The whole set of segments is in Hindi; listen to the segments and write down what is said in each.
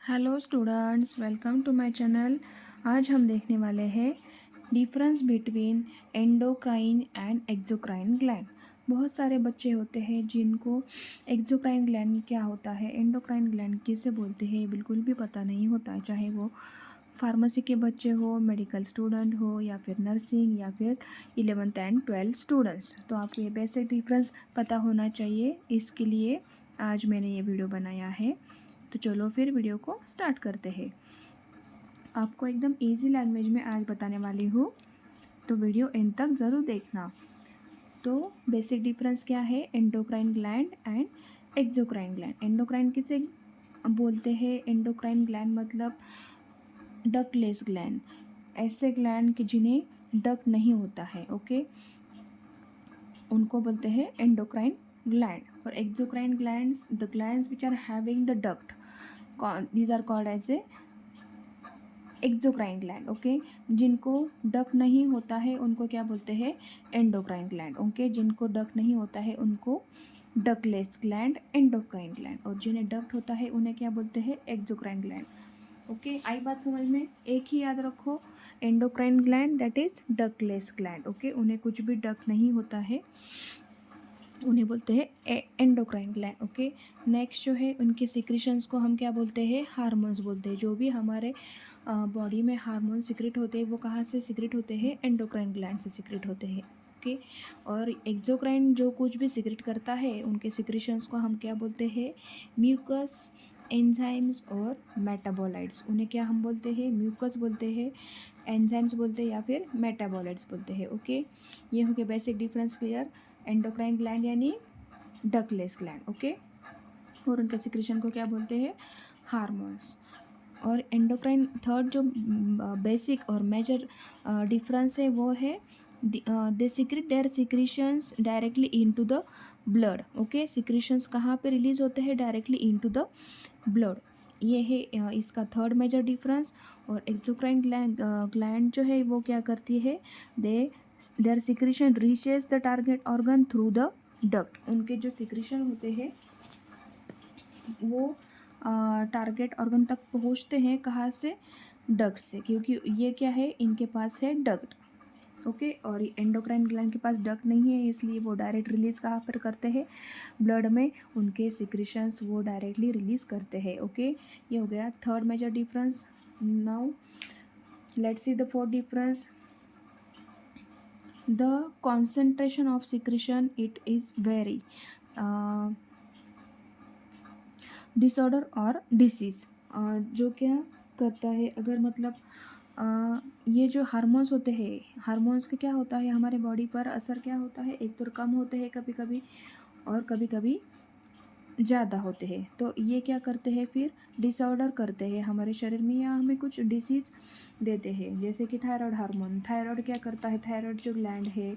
Hello students, welcome to my channel. आज हम देखने वाले हैं difference between endocrine and exocrine gland. बहुत सारे बच्चे होते हैं जिनको एक्सोक्राइन ग्लैंड क्या होता है, एंडोक्राइन ग्लैंड किसे बोलते हैं बिल्कुल भी पता नहीं होता है, चाहे वो फार्मेसी के बच्चे हो, मेडिकल स्टूडेंट हो या फिर नर्सिंग या फिर 11th एंड 12th स्टूडेंट्स। तो आपको ये बेसिक डिफरेंस पता होना चाहिए, इसके लिए आज मैंने ये वीडियो बनाया है। तो चलो फिर वीडियो को स्टार्ट करते हैं। आपको एकदम इजी लैंग्वेज में आज बताने वाली हूँ, तो वीडियो एंड तक ज़रूर देखना। तो बेसिक डिफरेंस क्या है endocrine gland and exocrine gland. Endocrine किसे बोलते हैं? एंडोक्राइन ग्लैंड मतलब डकलेस ग्लैंड, ऐसे ग्लैंड कि जिन्हें डक नहीं होता है, ओके, उनको बोलते हैं एंडोक्राइन ग्लैंड। और exocrine glands, the glands which are having the duct, these are called as a exocrine gland, okay. जिनको डक नहीं होता है उनको क्या बोलते हैं? Endocrine gland, okay. जिनको डक नहीं होता है उनको डकलेस ग्लैंड, एंडोक्राइन ग्लैंड। और जिन्हें डक्ट होता है उन्हें क्या बोलते हैं? Exocrine gland, okay. आई बात समझ में? एक ही याद रखो, endocrine gland that is ductless gland, okay. उन्हें कुछ भी डक नहीं होता है, उन्हें बोलते हैं एंडोक्राइन ग्लैंड, ओके। नेक्स्ट जो है उनके सिक्रीशंस को हम क्या बोलते हैं? हार्मोन्स बोलते हैं। जो भी हमारे बॉडी में हार्मोन सिक्रेट होते हैं वो कहाँ से सिक्रेट होते हैं? एंडोक्राइन ग्लैंड से सिक्रेट होते हैं, ओके। और एक्सोक्राइन जो कुछ भी सिक्रेट करता है उनके सिक्रीशंस को हम क्या बोलते हैं? म्यूकस, एंजाइम्स और मेटाबोलाइट्स। उन्हें क्या हम बोलते हैं? म्यूकस बोलते हैं, एंजाइम्स बोलते हैं या फिर मेटाबोलाइट्स बोलते हैं, ओके। ये हो गया basic difference clear. Endocrine gland यानी डकलेस ग्लैंड, ओके। और उनके सिक्रेशन को क्या बोलते हैं? हार्मोन्स। और एंडोक्राइन थर्ड जो बेसिक और मेजर डिफरेंस है वो है they secrete their secretions directly into the blood, okay. Secretions कहाँ पे रिलीज होते हैं? Directly into the blood. ये है इसका थर्ड मेजर डिफरेंस। और एक्सोक्राइन ग्लैंड जो है वो क्या करती है? They their secretion reaches the target organ through the duct. उनके जो सिक्रीशन होते हैं वो टारगेट ऑर्गन तक पहुंचते हैं, कहाँ से? डक्ट से, क्योंकि ये क्या है, इनके पास है डक्ट, ओके। और एंडोक्राइन ग्लैंड के पास डक्ट नहीं है, इसलिए वो डायरेक्ट रिलीज कहाँ पर करते हैं? ब्लड में। उनके सिक्रीशंस वो डायरेक्टली रिलीज करते हैं, ओके। ये हो गया third major difference. Now let's see the fourth difference. The concentration of secretion it is very disorder और डिसीज़। जो क्या करता है, अगर मतलब ये जो हार्मोन्स होते हैं, हार्मोन्स का क्या होता है हमारे बॉडी पर असर? क्या होता है? एक तो कम होते हैं कभी कभी, और कभी कभी ज़्यादा होते हैं। तो ये क्या करते हैं फिर? डिसऑर्डर करते हैं हमारे शरीर में, या हमें कुछ डिसीज़ देते हैं। जैसे कि थायराइड हार्मोन, थायराइड क्या करता है? थायराइड जो ग्लैंड है,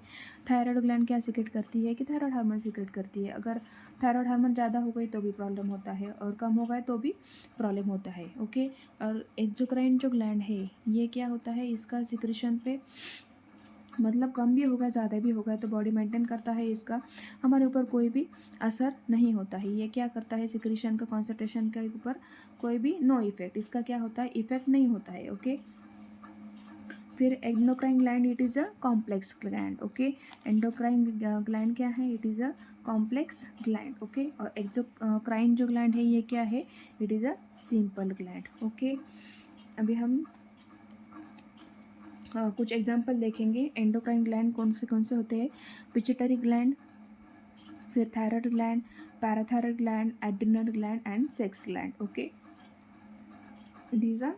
थायराइड ग्लैंड क्या सीक्रेट करती है? कि थायराइड हार्मोन सीक्रेट करती है। अगर थायराइड हार्मोन ज़्यादा हो गई तो भी प्रॉब्लम होता है, और कम हो गए तो भी प्रॉब्लम होता है, ओके। और एक्सोक्राइन जो ग्लैंड है ये क्या होता है? इसका सिक्रेशन पे मतलब कम भी होगा ज़्यादा भी होगा तो बॉडी मेंटेन करता है, इसका हमारे ऊपर कोई भी असर नहीं होता है। ये क्या करता है? सिक्रीशन का कॉन्सेंट्रेशन के ऊपर कोई भी नो इफेक्ट, इसका क्या होता है? इफेक्ट नहीं होता है, ओके। फिर endocrine gland it is a complex gland, okay. Endocrine gland क्या है? It is a complex gland, okay. और एक्सोक्राइन जो ग्लैंड है ये क्या है? It is a simple gland, okay. अभी हम कुछ एग्जाम्पल देखेंगे। एंडोक्राइन ग्लैंड कौन से होते हैं? पिट्यूटरी ग्लैंड, फिर thyroid gland, parathyroid gland, adrenal gland and sex gland, okay. These are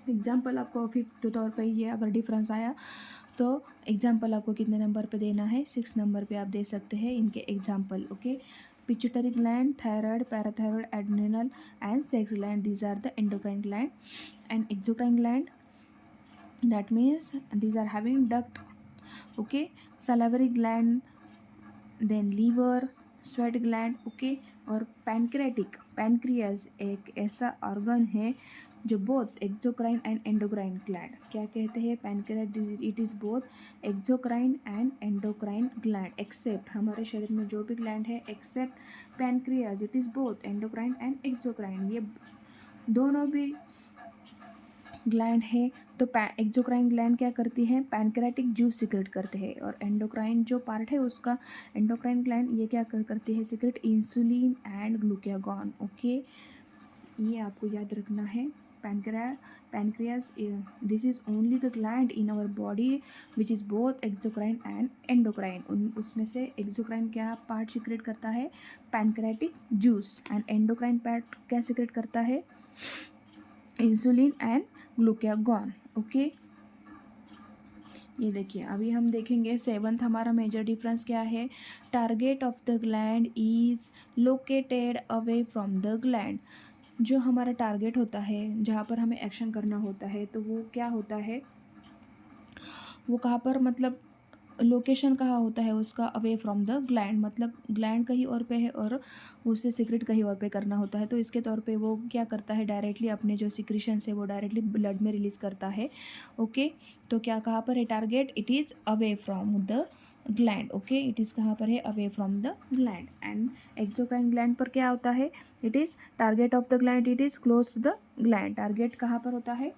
example. आपको फिफ्थ तौर पे ये अगर डिफरेंस आया तो एग्जाम्पल आपको कितने नंबर पे देना है? 6 नंबर पे आप दे सकते हैं इनके example, okay. Pituitary gland, thyroid, parathyroid, adrenal and sex gland, these are the endocrine gland. And exocrine gland, that means these are having duct, okay. Salivary gland, then liver, sweat gland, okay. और पैनक्रियाटिक, पैनक्रियाज एक ऐसा ऑर्गन है जो both exocrine and endocrine gland, क्या कहते हैं? Pancreas, it is both exocrine and endocrine gland, except हमारे शरीर में जो भी ग्लैंड है except pancreas, it is both endocrine and exocrine. ये दोनों भी ग्लैंड है। तो एक्सोक्राइन ग्लैंड क्या करती है, पैनक्रेटिक जूस सिक्रेट करते हैं, और एंडोक्राइन जो पार्ट है उसका, एंडोक्राइन ग्लैंड ये क्या करती है, secrete insulin and glucagon. Okay, ये आपको याद रखना है। Pancreas this is only the gland in our body which is both exocrine and endocrine. उसमें से एक्सोक्राइन क्या पार्ट सिक्रेट करता है, pancreatic juice, and endocrine part क्या सिक्रेट करता है, इंसुलिन एंड ग्लूकागॉन। ओके, ये देखिए अभी हम देखेंगे सेवंथ हमारा मेजर डिफरेंस क्या है, target of the gland is located away from the gland. जो हमारा टारगेट होता है, जहाँ पर हमें एक्शन करना होता है, तो वो क्या होता है, वो कहाँ पर, मतलब लोकेशन कहाँ होता है उसका, अवे फ्रॉम द ग्लैंड, मतलब ग्लैंड कहीं और पे है और उसे सिक्रेट कहीं और पे करना होता है। तो इसके तौर पे वो क्या करता है, डायरेक्टली अपने जो सिक्रीशन है वो डायरेक्टली ब्लड में रिलीज करता है। ओके, तो क्या कहाँ पर है target, it is away from the gland. Okay, it is कहाँ पर है, away from the gland. And exocrine gland पर क्या होता है, it is target of the gland, it is close to the gland. Target कहाँ पर होता है,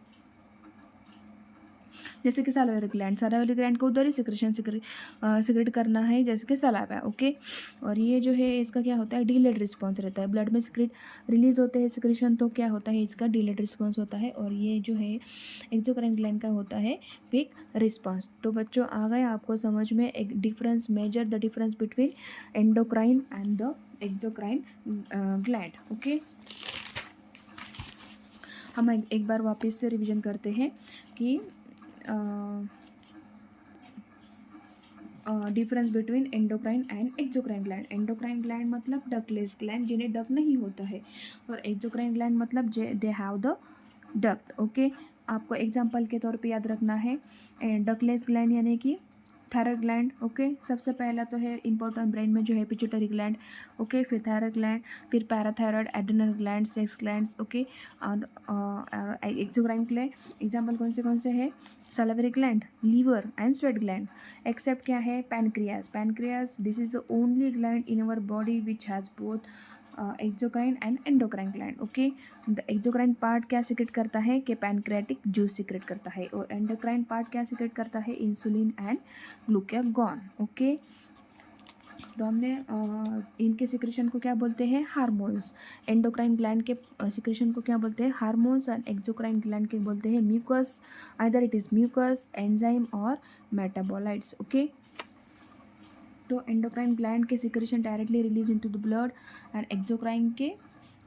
जैसे कि सलाइवरी ग्लैंड, सलाइवरी ग्लैंड को उधर ही सिक्रेट करना है जैसे कि सलाइवा। ओके, और ये जो है इसका क्या होता है, डिलेड रिस्पॉन्स रहता है। ब्लड में सिक्रेट रिलीज होते हैं सिक्रेशन, तो क्या होता है, इसका डिलेड रिस्पॉन्स होता है। और ये जो है एक्सोक्राइन ग्लैंड का होता है क्विक रिस्पॉन्स। तो बच्चों आ गए आपको समझ में एक difference, measure the difference between endocrine and the exocrine gland. Okay, हम एक बार वापस से रिविजन करते हैं कि difference between endocrine and exocrine gland. Endocrine gland मतलब डकलेस ग्लैंड, जिन्हें डक नहीं होता है, और एक्सोक्राइन ग्लैंड मतलब they have the duct. Okay, आपको एग्जांपल के तौर पे याद रखना है, डकलेस ग्लैंड यानी कि थायराइड ग्लैंड। ओके, सबसे पहला तो है इंपॉर्टेंट ब्रेन में जो है पिट्यूटरी ग्लैंड। ओके, फिर थायराइड ग्लैंड, फिर parathyroid, adrenal gland, sex glands. Okay, और एक्सोक्राइन ग्लैंड एग्जाम्पल कौन से है, salivary gland, liver and sweat gland. Except क्या है, pancreas. Pancreas this is the only gland in our body which has both exocrine and endocrine gland. Okay, the exocrine part क्या सिक्रेट करता है कि पैनक्रेटिक जूस सिक्रेट करता है, और एंडोक्राइन पार्ट क्या सिक्रेट करता है, इंसुलिन एंड ग्लूकागॉन। ओके, तो हमने इनके सिक्रेशन को क्या बोलते हैं, हार्मोन्स। एंडोक्राइन ग्लैंड के सिक्रेशन को क्या बोलते हैं, हार्मोन्स, और एक्सोक्राइन ग्लैंड के बोलते हैं mucus, either it is mucus, enzyme और मेटाबोलाइट्स। ओके, तो एंडोक्राइन ग्लैंड के secretion directly release into the blood, and exocrine के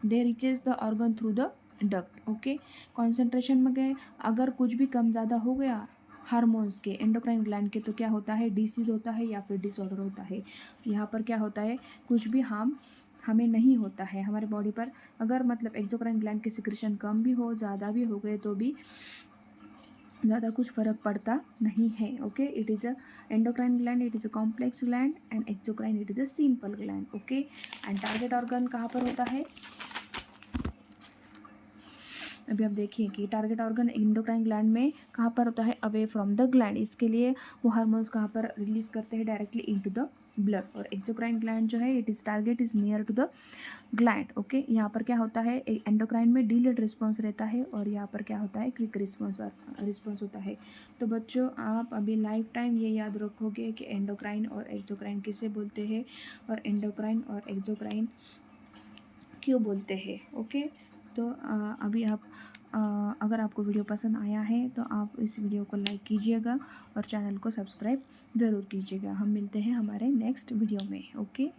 they reaches the organ through the duct. Okay, concentration में गए, अगर कुछ भी कम ज़्यादा हो गया हार्मोन्स के, एंडोक्राइन ग्लैंड के, तो क्या होता है, डिसीज़ होता है या फिर डिसऑर्डर होता है। यहाँ पर क्या होता है, कुछ भी हार्म हमें नहीं होता है हमारे बॉडी पर, अगर मतलब एक्सोक्राइन ग्लैंड के सिक्रेशन कम भी हो, ज़्यादा भी हो गए, तो भी ज़्यादा कुछ फ़र्क पड़ता नहीं है। Okay, it is a endocrine gland, it is a complex gland, and exocrine it is a simple gland. Okay, and target organ कहाँ पर होता है, अभी आप देखिए कि टारगेट ऑर्गन एंडोक्राइन ग्लैंड में कहाँ पर होता है, अवे फ्रॉम द ग्लैंड। इसके लिए वो हार्मोन्स कहाँ पर रिलीज करते हैं, डायरेक्टली इनटू द ब्लड। और एक्सोक्राइन ग्लैंड जो है, it is target is near to the gland. Okay, यहाँ पर क्या होता है, एंडोक्राइन में डिलेड रिस्पॉन्स रहता है, और यहाँ पर क्या होता है, क्विक रिस्पॉन्स होता है। तो बच्चों आप अभी लाइफ टाइम ये याद रखोगे कि एंडोक्राइन और एक्सोक्राइन किसे बोलते हैं, और एंडोक्राइन और एक्सोक्राइन क्यों बोलते हैं। ओके, तो अभी आप अगर आपको वीडियो पसंद आया है तो आप इस वीडियो को लाइक कीजिएगा और चैनल को सब्सक्राइब ज़रूर कीजिएगा। हम मिलते हैं हमारे नेक्स्ट वीडियो में। ओके।